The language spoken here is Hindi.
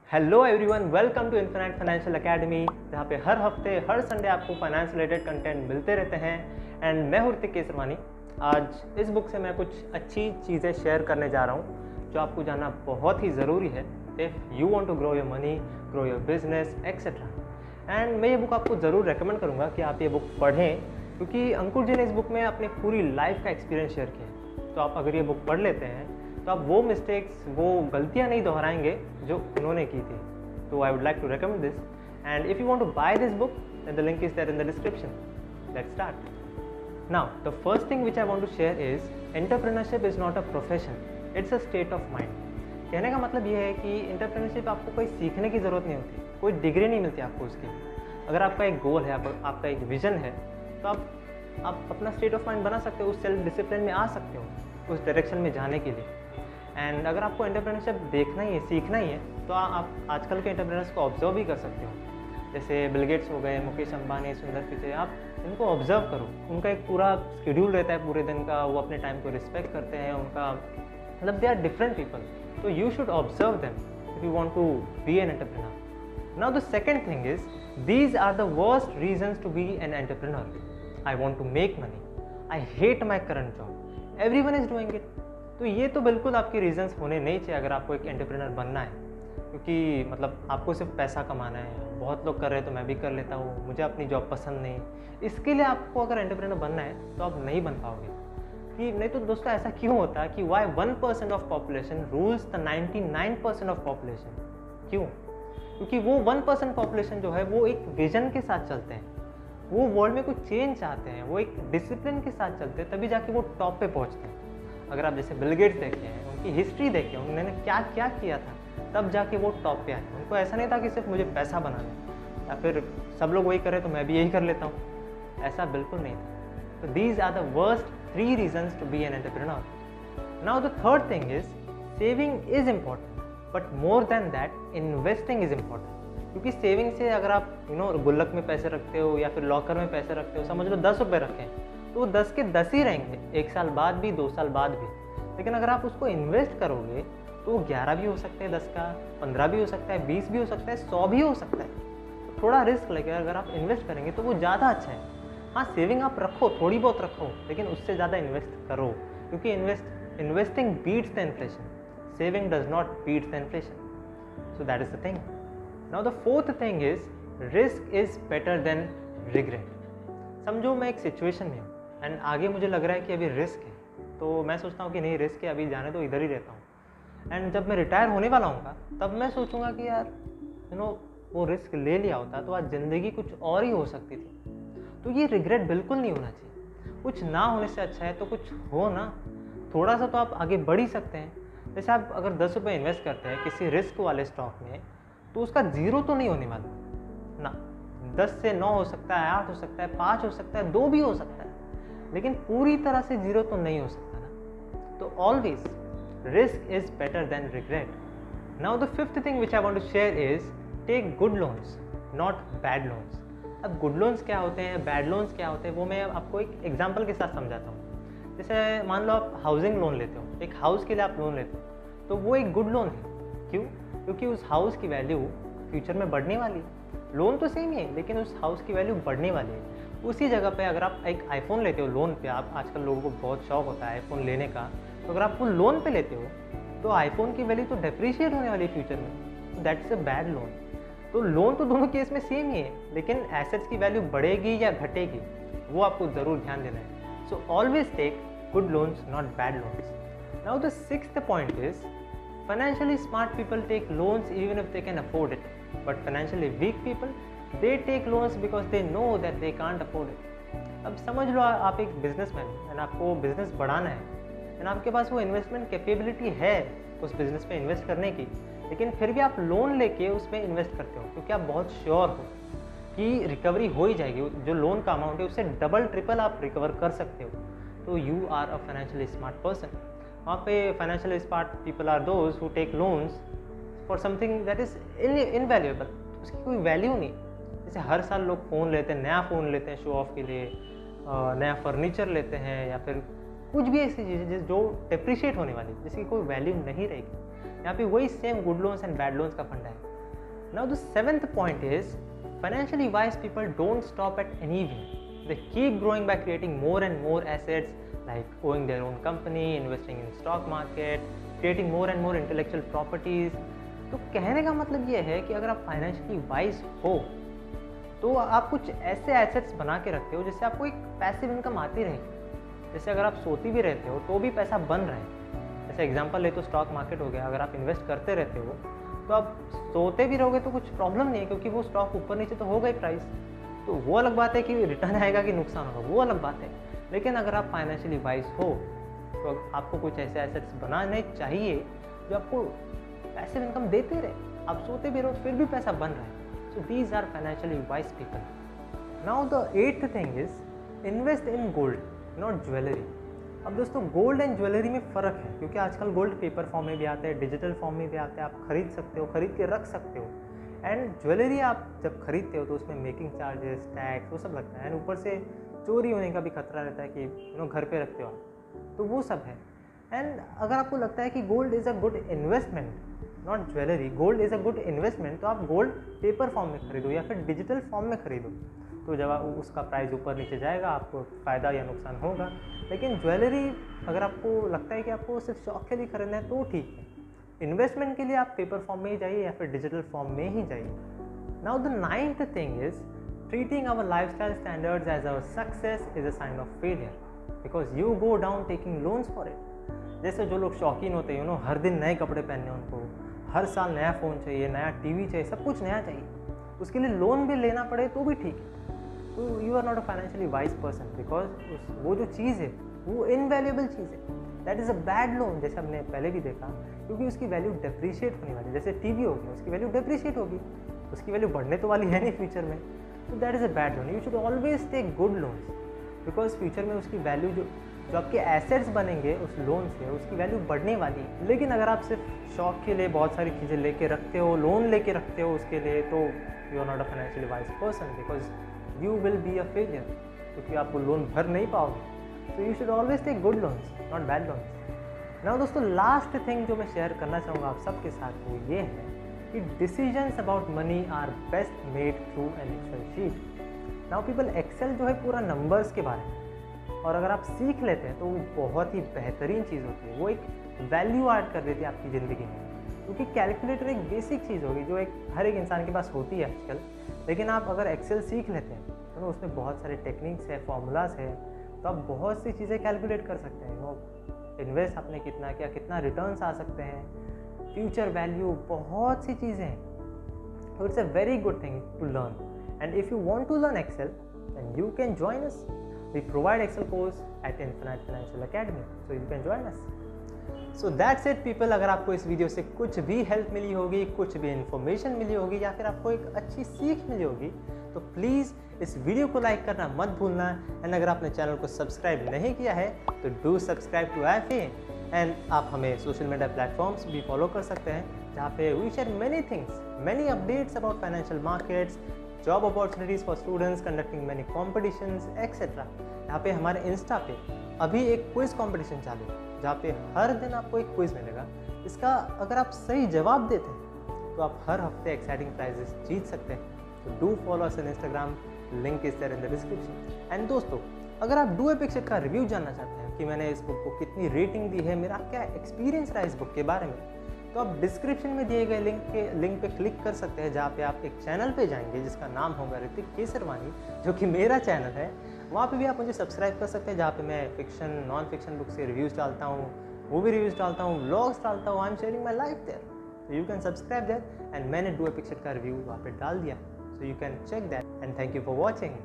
Hello everyone, welcome to infinite financial academy, जहाँ पे हर हफ्ते हर संडे आपको फाइनेंस रिलेटेड कंटेंट मिलते रहते हैं। एंड मैं हूं ऋतिक केसरवानी। आज इस बुक से मैं कुछ अच्छी चीज़ें शेयर करने जा रहा हूँ जो आपको जानना बहुत ही ज़रूरी है if you want to grow your money, grow your business etcetera. And मैं ये बुक आपको ज़रूर रेकमेंड करूँगा कि आप ये बुक पढ़ें, क्योंकि अंकुर जी ने इस बुक में अपनी पूरी लाइफ का एक्सपीरियंस शेयर किया है। तो आप अगर ये बुक पढ़ लेते हैं तो आप वो मिस्टेक्स, वो गलतियाँ नहीं दोहराएंगे जो उन्होंने की थी। तो I would like to recommend this, and if you want to buy this book then the link is there in the description. Let's start. Now, the first thing which I want to share is entrepreneurship is not a profession, it's a state of mind. कहने का मतलब ये है कि एंटरप्रेन्योरशिप आपको कोई सीखने की ज़रूरत नहीं होती, कोई डिग्री नहीं मिलती आपको उसकी। अगर आपका एक गोल है, आपका एक विजन है, तो आप अपना स्टेट ऑफ माइंड बना सकते हो, उस सेल्फ डिसिप्लिन में आ सकते हो उस डायरेक्शन में जाने के लिए। एंड अगर आपको एंटरप्रेन्योरशिप देखना ही है, सीखना ही है, तो आप आजकल के एंटरप्रेन्योर्स को ऑब्जर्व भी कर सकते हो। जैसे बिल गेट्स हो गए, मुकेश अंबानी, सुंदर पिचाई, आप इनको ऑब्जर्व करो। उनका एक पूरा शेड्यूल रहता है पूरे दिन का, वो अपने टाइम को रिस्पेक्ट करते हैं, उनका मतलब दे आर डिफरेंट पीपल। तो you should observe them if you want to be an entrepreneur. Now the second thing is these are the worst reasons to be an entrepreneur. I want to make money, I hate my current job, everyone is doing it. तो ये तो बिल्कुल आपके रीजंस होने नहीं चाहिए अगर आपको एक एंटरप्रेन्योर बनना है, क्योंकि मतलब आपको सिर्फ पैसा कमाना है, बहुत लोग कर रहे हैं तो मैं भी कर लेता हूँ, मुझे अपनी जॉब पसंद नहीं। इसके लिए आपको अगर एंटरप्रेन्योर बनना है तो आप नहीं बन पाओगे। कि नहीं तो दोस्तों ऐसा क्यों होता है कि why 1% of population rules the 99% of population? क्यों? क्योंकि वो 1% पॉपुलेशन जो है वो एक विजन के साथ चलते हैं, वो वर्ल्ड में कुछ चेंज चाहते हैं, वो एक डिसिप्लिन के साथ चलते हैं, तभी जाके वो टॉप पे पहुँचते हैं। अगर आप जैसे बिल गेट्स देखें, उनकी हिस्ट्री देखें, उन्होंने क्या क्या किया था, तब जाके वो टॉप पे आए। उनको ऐसा नहीं था कि सिर्फ मुझे पैसा बनाना है या फिर सब लोग वही करें तो मैं भी यही कर लेता हूँ, ऐसा बिल्कुल नहीं था। तो these are the worst 3 reasons to be an entrepreneur. Now the third thing is saving is important, but more than that investing is important. क्योंकि सेविंग से अगर आप गुल्लक में पैसे रखते हो या फिर लॉकर में पैसे रखते हो, समझ लो 10 रुपये रखें, तो वो 10 के 10 ही रहेंगे, 1 साल बाद भी, 2 साल बाद भी। लेकिन अगर आप उसको इन्वेस्ट करोगे तो वो 11 भी हो सकते हैं, 10 का 15 भी हो सकता है, 20 भी हो सकता है, 100 भी हो सकता है। तो थोड़ा रिस्क लेके अगर आप इन्वेस्ट करेंगे तो वो ज़्यादा अच्छा है। हाँ, सेविंग आप रखो, थोड़ी बहुत रखो, लेकिन उससे ज़्यादा इन्वेस्ट करो, क्योंकि investing beats the inflation, saving does not beat the inflation. So that is the thing. Now the fourth thing is risk is better than regret. समझो मैं एक सिचुएशन में हूँ एंड आगे मुझे लग रहा है कि अभी रिस्क है, तो मैं सोचता हूँ कि नहीं, रिस्क है, अभी जाने तो इधर ही रहता हूँ। एंड जब मैं रिटायर होने वाला हूँ तब मैं सोचूंगा कि यार वो रिस्क ले लिया होता तो आज ज़िंदगी कुछ और ही हो सकती थी। तो ये रिग्रेट बिल्कुल नहीं होना चाहिए। कुछ ना होने से अच्छा है तो कुछ हो ना, थोड़ा सा तो आप आगे बढ़ ही सकते हैं। जैसे आप अगर 10 रुपये इन्वेस्ट करते हैं किसी रिस्क वाले स्टॉक में, तो उसका 0 तो नहीं होने वाला ना। 10 से 9 हो सकता है, 8 हो सकता है, 5 हो सकता है, 2 भी हो सकता है, लेकिन पूरी तरह से 0 तो नहीं हो सकता ना। तो always risk is better than regret. Now the fifth thing which I want to share is take good loans, not bad loans. अब गुड लोन्स क्या होते हैं, बैड लोन्स क्या होते हैं, वो मैं आपको एक एग्जांपल के साथ समझाता हूँ। जैसे मान लो आप हाउसिंग लोन लेते हो, एक हाउस के लिए आप लोन लेते हो, तो वो एक गुड लोन है। क्यों? क्योंकि उस हाउस की वैल्यू फ्यूचर में बढ़ने वाली है। लोन तो सेम ही है, लेकिन उस हाउस की वैल्यू बढ़ने वाली है। उसी जगह पे अगर आप एक आईफोन लेते हो लोन पे, आप आजकल लोगों को बहुत शौक होता है आईफोन लेने का, तो अगर आप वो लोन पे लेते हो तो आईफोन की वैल्यू तो डेप्रिशिएट होने वाली है फ्यूचर में। That is a bad loan. तो लोन तो दोनों केस में सेम ही है, लेकिन एसेट्स की वैल्यू बढ़ेगी या घटेगी वो आपको ज़रूर ध्यान देना है। So always take good loans, not bad loans. Now the sixth point is financially smart people take loans even if they can afford it, but financially weak people they take loans because they know that they can't afford it. अब समझ लो आप एक बिजनेसमैन एंड आपको बिजनेस बढ़ाना है एंड आपके पास वो इन्वेस्टमेंट कैपेबिलिटी है उस बिजनेस में इन्वेस्ट करने की, लेकिन फिर भी आप लोन लेके उसमें इन्वेस्ट करते हो क्योंकि आप बहुत श्योर हो कि रिकवरी हो ही जाएगी। जो लोन का अमाउंट है उससे डबल ट्रिपल आप रिकवर कर सकते हो। तो you are a financially smart person. वहाँ पे financially smart people are those who take loans for something that is invaluable, उसकी कोई वैल्यू नहीं। जैसे हर साल लोग फ़ोन लेते हैं, नया फ़ोन लेते हैं शो ऑफ के लिए, नया फर्नीचर लेते हैं या फिर कुछ भी ऐसी चीज़ें जो डिप्रिशिएट होने वाली, जिसकी कोई वैल्यू नहीं रहेगी। यहाँ पे वही same good loans and bad loans का फंडा है। Now the 7th point is financially wise people don't stop at anywhere, they keep growing by creating more and more assets like owing their own company, investing in stock market, creating more and more intellectual properties. तो कहने का मतलब ये है कि अगर आप फाइनेंशियली वाइज हो तो आप कुछ ऐसे एसेट्स बना के रखते हो जिससे आपको एक पैसिव इनकम आती रहेगी। जैसे अगर आप सोती भी रहते हो तो भी पैसा बन रहा है। जैसे एग्जांपल ले तो स्टॉक मार्केट हो गया, अगर आप इन्वेस्ट करते रहते हो तो आप सोते भी रहोगे तो कुछ प्रॉब्लम नहीं है, क्योंकि वो स्टॉक ऊपर नीचे तो होगा ही प्राइस। तो वो अलग बात है कि रिटर्न आएगा कि नुकसान होगा, वो अलग बात है। लेकिन अगर आप फाइनेंशियली वाइज हो तो आपको कुछ ऐसे एसेट्स बनाने चाहिए जो आपको पैसिव इनकम देते रहे। आप सोते भी रहो फिर भी पैसा बन रहा है। So these are financially wise people. Now the 8th thing is invest in gold, not jewelry. अब दोस्तों गोल्ड एंड ज्वेलरी में फ़र्क है, क्योंकि आजकल गोल्ड पेपर फॉर्म में भी आता है, डिजिटल फॉर्म में भी आता है, आप खरीद सकते हो, खरीद के रख सकते हो। एंड ज्वेलरी आप जब खरीदते हो तो उसमें मेकिंग चार्जेस, टैक्स, वो सब लगता है। एंड ऊपर से चोरी होने का भी खतरा रहता है कि घर पे रखते हो आप, तो वो सब है। एंड अगर आपको लगता है कि gold is a good investment, not jewellery, gold is a good investment, तो आप गोल्ड पेपर फॉर्म में खरीदो या फिर डिजिटल फॉर्म में खरीदो। तो जब उसका प्राइस ऊपर नीचे जाएगा आपको फ़ायदा या नुकसान होगा। लेकिन ज्वेलरी अगर आपको लगता है कि आपको सिर्फ शौक के लिए खरीदना है तो ठीक है। इन्वेस्टमेंट के लिए आप पेपर फॉर्म में ही जाइए या फिर डिजिटल फॉर्म में ही जाइए। Now the 9th thing is treating our lifestyle standards as our success is a sign of failure, because you go down taking loans for it. जैसे जो लोग शौकीन होते हैं, हर दिन नए कपड़े पहनने, उनको हर साल नया फ़ोन चाहिए, नया टीवी चाहिए, सब कुछ नया चाहिए, उसके लिए लोन भी लेना पड़े तो भी ठीक है। तो you are not a financially wise person, because वो जो चीज़ है वो इनवैल्यूएबल चीज़ है। That is a bad loan, जैसे हमने पहले भी देखा, क्योंकि उसकी वैल्यू डेप्रिशिएट होने वाली है। जैसे टीवी हो गया, उसकी वैल्यू डेप्रिशिएट होगी, उसकी वैल्यू बढ़ने तो वाली है नहीं फ्यूचर में। तो that is a bad loan. You should always take good loans, because future में उसकी वैल्यू जो आपके एसेट्स बनेंगे उस लोन से, उसकी वैल्यू बढ़ने वाली है। लेकिन अगर आप सिर्फ शौक के लिए बहुत सारी चीज़ें लेके रखते हो, लोन लेके रखते हो उसके लिए, तो you are not a financially wise person, because you will be a failure, क्योंकि आप वो लोन भर नहीं पाओगे। So you should always take good loans, not bad loans. Now दोस्तों लास्ट थिंग जो मैं शेयर करना चाहूँगा आप सबके साथ वो ये है कि decisions about money are best made through an Excel sheet. Now people, Excel जो है पूरा नंबर्स के बारे में, और अगर आप सीख लेते हैं तो वो बहुत ही बेहतरीन चीज़ होती है। वो एक वैल्यू ऐड कर देती है आपकी ज़िंदगी में, क्योंकि कैलकुलेटर एक बेसिक चीज़ होगी जो हर एक इंसान के पास होती है आजकल। लेकिन आप अगर एक्सेल सीख लेते हैं तो उसमें बहुत सारे टेक्निक्स है, फॉर्मूलाज है, तो आप बहुत सी चीज़ें कैलकुलेट कर सकते हैं। वो इन्वेस्ट आपने कितना किया, कितना रिटर्न्स आ सकते हैं, फ्यूचर वैल्यू, बहुत सी चीज़ें हैं। तो it's a very good thing to learn. And if you want to learn Excel then you can join us. We provide Excel course at Infinite Financial Academy, so you can join us. So that's it people। अगर आपको इस वीडियो से कुछ भी हेल्प मिली होगी, कुछ भी इन्फॉर्मेशन मिली होगी, या फिर आपको एक अच्छी सीख मिली होगी, तो प्लीज़ इस वीडियो को लाइक करना मत भूलना। एंड अगर आपने चैनल को सब्सक्राइब नहीं किया है तो do subscribe to IFA। And आप हमें सोशल मीडिया प्लेटफॉर्म्स भी फॉलो कर सकते हैं, जहाँ पे we share many things, many updates about financial markets, job opportunities for students, conducting many competitions etcetera. यहाँ पे हमारे इंस्टा पे अभी एक क्विज़ कंपटीशन चालू है, जहाँ पे हर दिन आपको एक क्विज़ मिलेगा। इसका अगर आप सही जवाब देते हैं तो आप हर हफ्ते एक्साइटिंग प्राइजेस जीत सकते हैं। तो do follow us on Instagram, link is there in the description. And दोस्तों, अगर आप डू एपिक शिट का रिव्यू जानना चाहते हैं कि मैंने इस बुक को कितनी रेटिंग दी है, मेरा क्या एक्सपीरियंस रहा इस बुक के बारे में, तो आप डिस्क्रिप्शन में दिए गए लिंक पे क्लिक कर सकते हैं, जहाँ पे आप एक चैनल पे जाएंगे जिसका नाम होगा ऋतिक केसरवानी, जो कि मेरा चैनल है। वहाँ पे भी आप मुझे सब्सक्राइब कर सकते हैं, जहाँ पे मैं फिक्शन, नॉन फिक्शन बुक से रिव्यूज़ डालता हूँ, मूवी रिव्यूज़ डालता हूँ, व्लॉग्स डालता हूँ। I am sharing my life there, so you can subscribe there. And मैंने डू एपिक शिट का रिव्यू वहाँ पे डाल दिया, so you can check that. And thank you for watching.